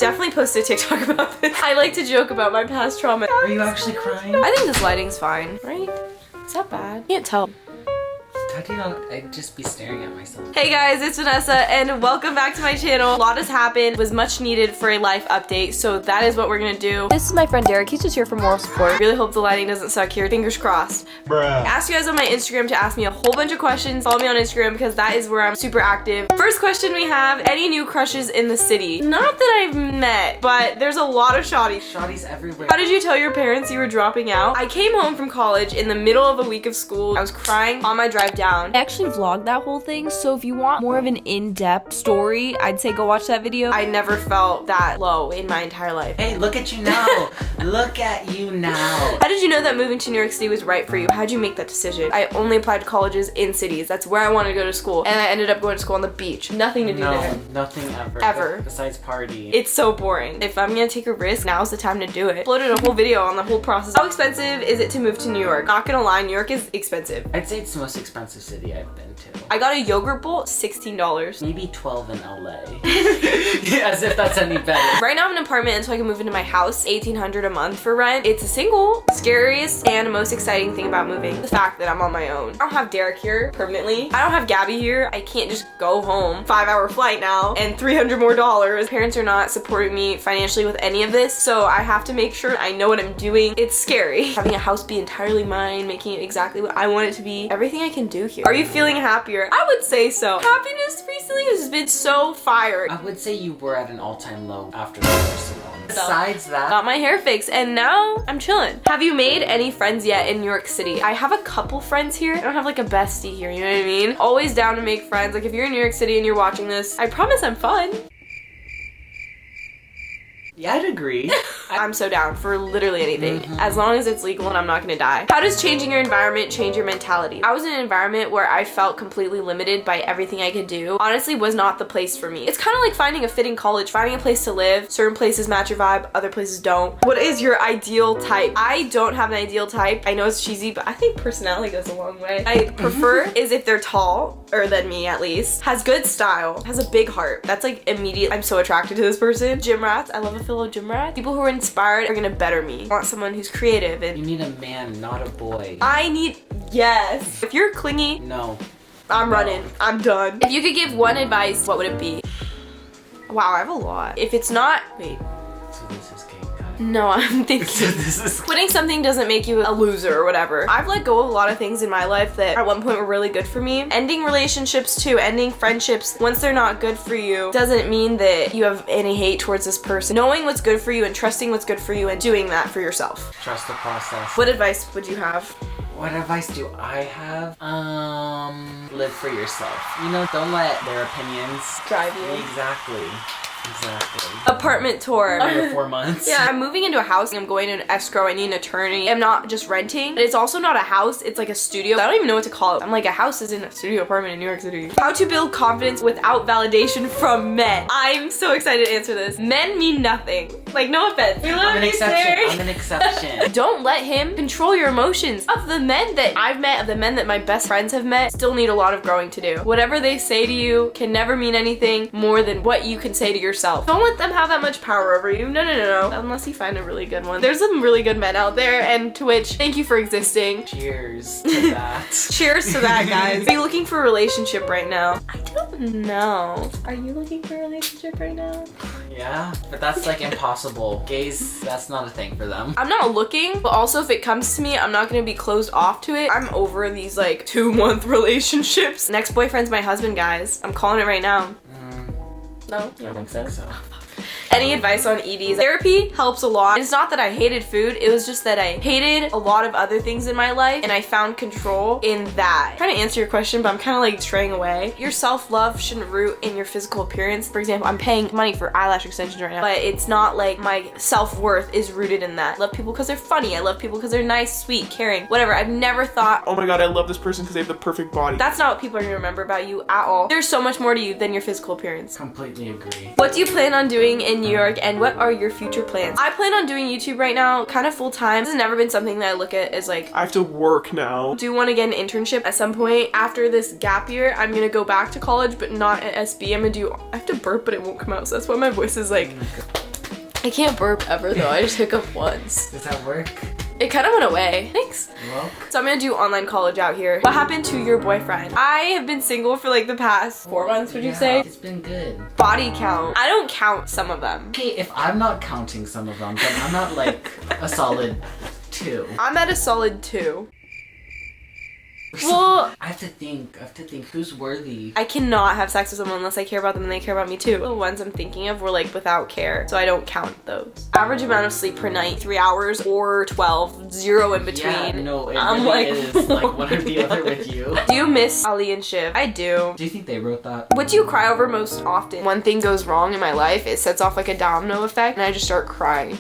Definitely post a TikTok about this. I like to joke about my past trauma. Are you actually crying? I think this lighting's fine, right? Is that bad? Can't tell. How do you know? I'd just be staring at myself. Hey guys, it's Vanessa and welcome back to my channel. A lot has happened, was much needed for a life update, so that is what we're gonna do. This is my friend Derek, he's just here for moral support. Really hope the lighting doesn't suck here, fingers crossed. Bruh. I asked you guys on my Instagram to ask me a whole bunch of questions. Follow me on Instagram because that is where I'm super active. First question we have, any new crushes in the city? Not that I've met, but there's a lot of shawties. Shawties everywhere. How did you tell your parents you were dropping out? I came home from college in the middle of a week of school. I was crying on my drive down. I actually vlogged that whole thing, so if you want more of an in-depth story, I'd say go watch that video. I never felt that low in my entire life. Hey, look at you now. Look at you now. How did you know that moving to New York City was right for you? How'd you make that decision? I only applied to colleges in cities. That's where I wanted to go to school, and I ended up going to school on the beach. Nothing to do there. Nothing ever. Ever. Besides party. It's so boring. If I'm gonna take a risk, now's the time to do it. Uploaded a whole video on the whole process. How expensive is it to move to New York? Not gonna lie, New York is expensive. I'd say it's the most expensive city I've been to. I got a yogurt bowl, $16. Maybe 12 in LA. As if that's any better. Right now I'm in an apartment until I can move into my house. $1,800 a month for rent. It's a single. Scariest and most exciting thing about moving, the fact that I'm on my own. I don't have Derek here permanently. I don't have Gabby here. I can't just go home. 5-hour flight now and $300 more. Parents are not supporting me financially with any of this, so I have to make sure I know what I'm doing. It's scary. Having a house be entirely mine, making it exactly what I want it to be. Everything I can do here. Are you feeling happier? I would say so. Happiness recently has been so fire. I would say you were at an all-time low after the first salon. Besides that, got my hair fixed and now I'm chilling. Have you made any friends yet in New York City? I have a couple friends here. I don't have like a bestie here, you know what I mean? Always down to make friends. Like if you're in New York City and you're watching this, I promise I'm fun. yeah, I'd agree. I'm so down for literally anything, as long as it's legal and I'm not gonna die. How does changing your environment change your mentality? I was in an environment where I felt completely limited by everything I could do. Honestly, was not the place for me. It's kind of like finding a fit in college, finding a place to live. Certain places match your vibe, other places don't. What is your ideal type? I don't have an ideal type. I know it's cheesy, but I think personality goes a long way. I prefer is if they're tall, or than me at least, has good style, has a big heart. That's like immediate. I'm so attracted to this person. Gym rats. I love a fellow gym rat. People who are inspired are gonna better me. I want someone who's creative and You need a man, not a boy. yes. If you're clingy, No. I'm running. I'm done. If you could give one advice, what would it be? Wow, I have a lot. If it's not, wait. So this is cake. No, I'm thinking. This is Quitting something doesn't make you a loser or whatever. I've let go of a lot of things in my life that at one point were really good for me. Ending relationships too, ending friendships, once they're not good for you, doesn't mean that you have any hate towards this person. Knowing what's good for you and trusting what's good for you and doing that for yourself. trust the process. What advice would you have? What advice do I have? Live for yourself. You know, don't let their opinions Drive you. Exactly. Apartment tour. 3 or 4 months. Yeah, I'm moving into a house. I'm going to an escrow. I need an attorney. I'm not just renting. But it's also not a house. It's like a studio. I don't even know what to call it. I'm like, a house isn't a studio apartment in New York City. How to build confidence without validation from men. I'm so excited to answer this. Men mean nothing. Like, no offense. We love I'm an you, exception. Sarah. I'm an exception. Don't let him control your emotions. Of the men that I've met, of the men that my best friends have met, still need a lot of growing to do. Whatever they say to you can never mean anything more than what you can say to yourself. Don't let them have that much power over you. No. Unless you find a really good one. There's some really good men out there, and to which, thank you for existing. Cheers to that. Cheers to that, guys. Are you looking for a relationship right now? I don't know. Are you looking for a relationship right now? Yeah, but that's like impossible. Gays, that's not a thing for them. I'm not looking, but also if it comes to me, I'm not gonna be closed off to it. I'm over these like 2-month relationships. Next boyfriend's my husband, guys. I'm calling it right now. No? You don't think so? Any advice on EDs? Therapy helps a lot. It's not that I hated food, it was just that I hated a lot of other things in my life and I found control in that. I'm trying to answer your question, but I'm kind of like straying away. Your self-love shouldn't root in your physical appearance. For example, I'm paying money for eyelash extensions right now, but it's not like my self-worth is rooted in that. I love people because they're funny. I love people because they're nice, sweet, caring, whatever. I've never thought, oh my god, I love this person because they have the perfect body. that's not what people are gonna remember about you at all. There's so much more to you than your physical appearance. Completely agree. What do you plan on doing in New York and what are your future plans? I plan on doing YouTube right now, kind of full time. This has never been something that I look at as like, I have to work now. do want to get an internship at some point. After this gap year, I'm gonna go back to college, but not at SB. I have to burp, but it won't come out, so that's why my voice is like I can't burp ever though. I just hiccup once. Does that work? It kind of went away. Thanks. Well. So I'm gonna do online college out here. What happened to your boyfriend? I have been single for like the past 4 months, would you say? It's been good. Body count. I don't count some of them. Okay, if I'm not counting some of them, then I'm not like a solid 2. I'm at a solid 2. Well, I have to think who's worthy. I cannot have sex with someone unless I care about them and they care about me too. The ones I'm thinking of were like without care, so I don't count those. Average amount of sleep per night, 3 hours or 12, 0 in between. Yeah, no, it I'm really like, is like one or the other with you. Do you miss Ali and Shiv? I do. Do you think they wrote that? What do you cry over most often? One thing goes wrong in my life, it sets off like a domino effect and I just start crying.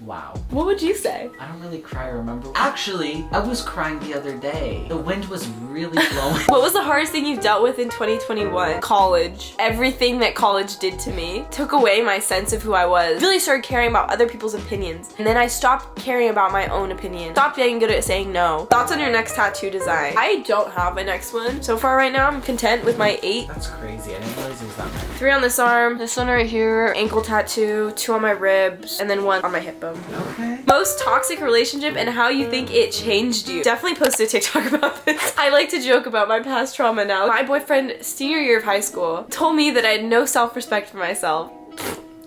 Wow. What would you say? I don't really cry, remember? Actually, I was crying the other day. The wind was really blowing. What was the hardest thing you've dealt with in 2021? College. Everything that college did to me took away my sense of who I was. Really started caring about other people's opinions. And then I stopped caring about my own opinion. Stopped getting good at saying no. Thoughts on your next tattoo design? I don't have a next one. So far right now, I'm content with my 8. That's crazy. I didn't realize it was that many. 3 on this arm, this one right here, ankle tattoo, 2 on my ribs, and then 1 on my hip bone. Okay. Most toxic relationship and how you think it changed you. Definitely post a TikTok about this. I like to joke about my past trauma now. My boyfriend, senior year of high school, told me that I had no self-respect for myself.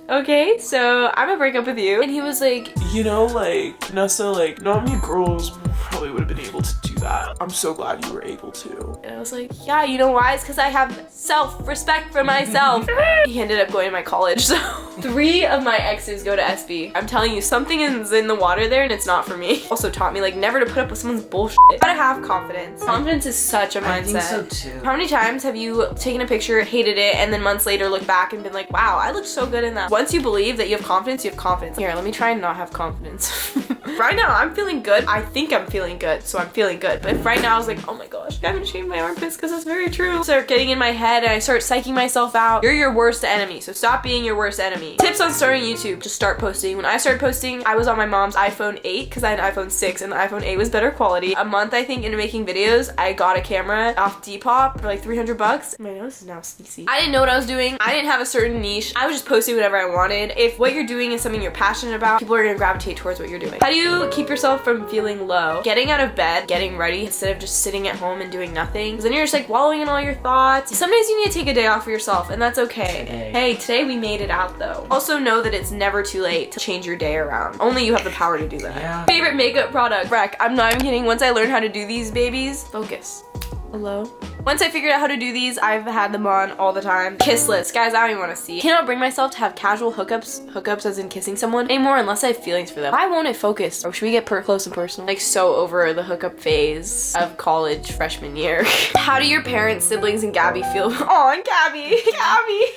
Okay, so I'm gonna break up with you. And he was like, You know, like, Vanessa, like, not many girls probably would have been able to do that. I'm so glad you were able to. and I was like, yeah, you know why? It's because I have self-respect for myself. He ended up going to my college, so 3 of my exes go to SB. I'm telling you, something is in the water there and it's not for me. Also taught me like never to put up with someone's bullshit. Gotta have confidence. Confidence is such a mindset. I think so too. How many times have you taken a picture, hated it, and then months later looked back and been like, wow, I looked so good in that. Once you believe that you have confidence, you have confidence. Here, let me try and not have confidence. Right now, I'm feeling good. I think I'm feeling good, so I'm feeling good. But if right now I was like, oh my gosh, I haven't shaved my armpits because that's very true. Start getting in my head and I start psyching myself out. You're your worst enemy, so stop being your worst enemy. Tips on starting YouTube, just start posting. When I started posting, I was on my mom's iPhone 8 because I had an iPhone 6 and the iPhone 8 was better quality. A month, I think, into making videos, I got a camera off Depop for like 300 bucks. My nose is now sneezy. I didn't know what I was doing. I didn't have a certain niche. I was just posting whatever I wanted. If what you're doing is something you're passionate about, people are gonna gravitate towards what you're doing. How do you keep yourself from feeling low? Getting out of bed, getting ready instead of just sitting at home and doing nothing. Because then you're just like wallowing in all your thoughts. Sometimes you need to take a day off for yourself and that's okay. Hey, today we made it out though. Also know that it's never too late to change your day around. Only you have the power to do that. Yeah. Favorite makeup product? Breck, I'm not even kidding. Once I learned how to do these babies, focus. Hello? Once I figured out how to do these, I've had them on all the time. Kiss list. Guys, I don't even want to see. Cannot bring myself to have casual hookups as in kissing someone anymore unless I have feelings for them. Why won't it focus? Or should we get close and personal? Like so over the hookup phase of college freshman year. How do your parents, siblings, and Gabby feel? Aw, and Gabby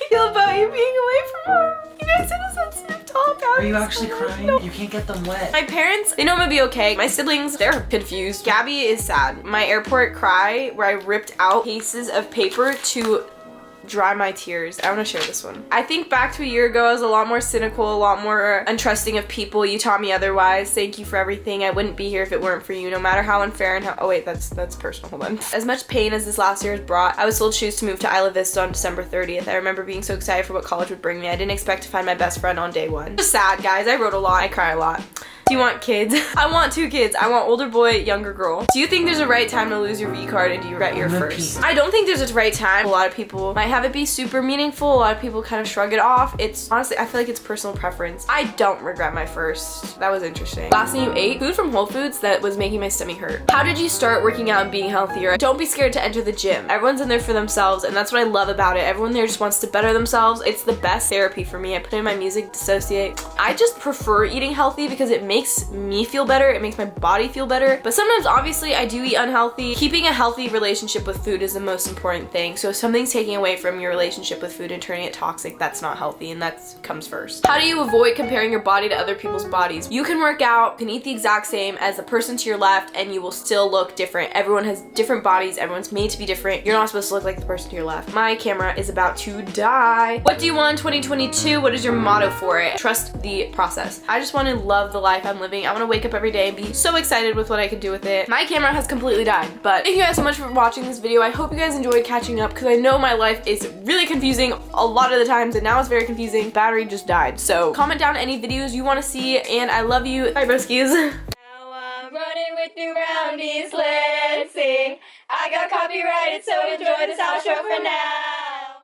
feel about you being away from home? You guys had a sensitive talk. Are you actually crying? No. You can't get them wet. My parents, they know I'm gonna be okay. My siblings, they're confused. Gabby is sad. My airport cry where I ripped out pieces of paper to dry my tears. I want to share this one. I think back to a year ago, I was a lot more cynical, a lot more untrusting of people. You taught me otherwise. Thank you for everything. I wouldn't be here if it weren't for you, no matter how unfair and how— oh wait, that's personal, hold on. As much pain as this last year has brought, I was still choose to move to Isla Vista on December 30th. I remember being so excited for what college would bring me. I didn't expect to find my best friend on day 1. Just sad, guys. I wrote a lot. I cry a lot. Do you want kids? I want 2 kids. I want older boy, younger girl. Do you think there's a right time to lose your V card and do you regret your first? I don't think there's a right time. A lot of people might have it be super meaningful. A lot of people kind of shrug it off. It's honestly, I feel like it's personal preference. I don't regret my first. That was interesting. Last thing you ate? Food from Whole Foods that was making my stomach hurt. How did you start working out and being healthier? Don't be scared to enter the gym. Everyone's in there for themselves and that's what I love about it. Everyone there just wants to better themselves. It's the best therapy for me. I put in my music, dissociate. I just prefer eating healthy because it makes me feel better. It makes my body feel better. But sometimes obviously I do eat unhealthy. Keeping a healthy relationship with food is the most important thing. So if something's taking away from your relationship with food and turning it toxic, that's not healthy and that comes first. How do you avoid comparing your body to other people's bodies? You can work out, can eat the exact same as the person to your left and you will still look different. Everyone has different bodies. Everyone's made to be different. You're not supposed to look like the person to your left. My camera is about to die. What do you want in 2022? What is your motto for it? Trust the process. I just want to love the life I'm living. I want to wake up every day and be so excited with what I can do with it. My camera has completely died, but thank you guys so much for watching this video. I hope you guys enjoyed catching up because I know my life is really confusing a lot of the times, and now it's very confusing. Battery just died. So comment down any videos you want to see, and I love you. Bye, broskies. Now I'm running with new roundies, let's sing. I got copyrighted, so enjoy this outro for now.